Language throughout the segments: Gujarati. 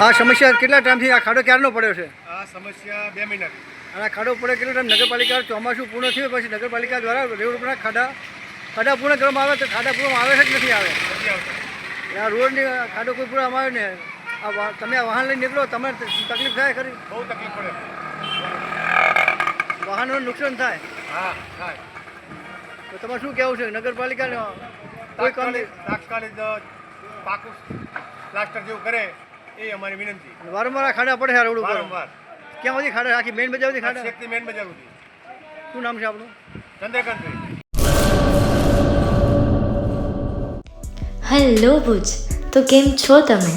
આ સમસ્યા કેટલા ટાઈમથી આ ખાડો ક્યારનો પડ્યો છે? આ સમસ્યા 2 મહિનાથી. અને આ ખાડો પડે કેટલો ટાઈમ નગરપાલિકા ચોમાસું પૂર્ણ થયું પછી નગરપાલિકા દ્વારા રોડ ઉપરના ખાડા પૂર્ણ કરવામાં આવે તો ખાડા પૂર્ણ આવે છે કે નથી આવે? નથી આવતા. આ રોડની ખાડો કોઈ પૂરવામાં આવે ને તમે વાહન લઈને નીકળો તમને તકલીફ થાય ખરી? બહુ તકલીફ પડે. વાહનોનું નુકસાન થાય. હા થાય. તો તમારે શું કહેવું છે નગરપાલિકાને કોઈ કામ તાત્કાલિક પાકું પ્લાસ્ટર જેવું કરે એ અમારી વિનંતી. વારંવાર આ ખાડા પડે છે રોડ ઉપર? વારંવાર. ક્યાં સુધી ખાડા? આખી મેઇન બજાર સુધી ખાડા? શેકથી મેન બજાર સુધી. શું નામ છે આપણું? ચંદ્રકાંતભાઈ. હેલો ભુજ, તો કેમ છો તમે?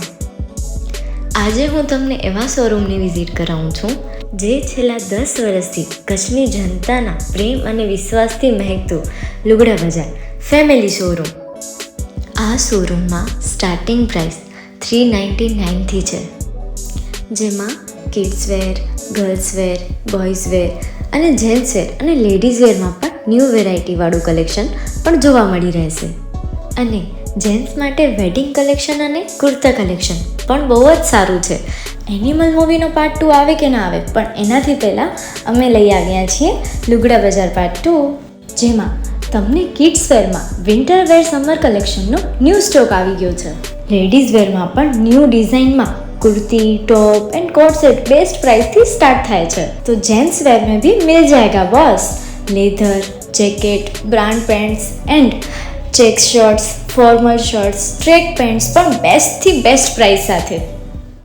આજે હું તમને એવા શોરૂમની વિઝિટ કરાવું છું જે છેલ્લા 10 વર્ષથી કચ્છની જનતાના પ્રેમ અને વિશ્વાસથી મહેકતું લુગડા બજાર ફેમિલી શોરૂમ. આ શોરૂમમાં સ્ટાર્ટિંગ પ્રાઇસ 399થી છે, જેમાં kids wear, girls wear, boys wear અને જેન્ટ્સ વેર અને લેડીઝ વેરમાં પણ ન્યૂ વેરાયટીવાળું કલેક્શન પણ જોવા મળી રહેશે. અને જેન્ટ્સ માટે વેડિંગ કલેક્શન અને કુર્તા કલેક્શન પણ બહુ જ સારું છે. એનિમલ મૂવીનો પાર્ટ 2 આવે કે ના આવે, પણ એનાથી પહેલાં અમે લઈ આવ્યા છીએ લુગડા બજાર પાર્ટ 2, જેમાં તમને કિડ્સ વેરમાં વિન્ટર વેર સમર કલેક્શનનો ન્યૂ સ્ટોક આવી ગયો છે. લેડીઝ વેરમાં પણ ન્યૂ ડિઝાઇનમાં kurti, top and coat set best price थी स्टार्ट थाय छे. तो जेंट्स वेर में भी मिल जाएगा boss. Leather, jacket, brand pants and check shirts, formal shirts, track pants पर बेस्ट थी बेस्ट प्राइस साथे.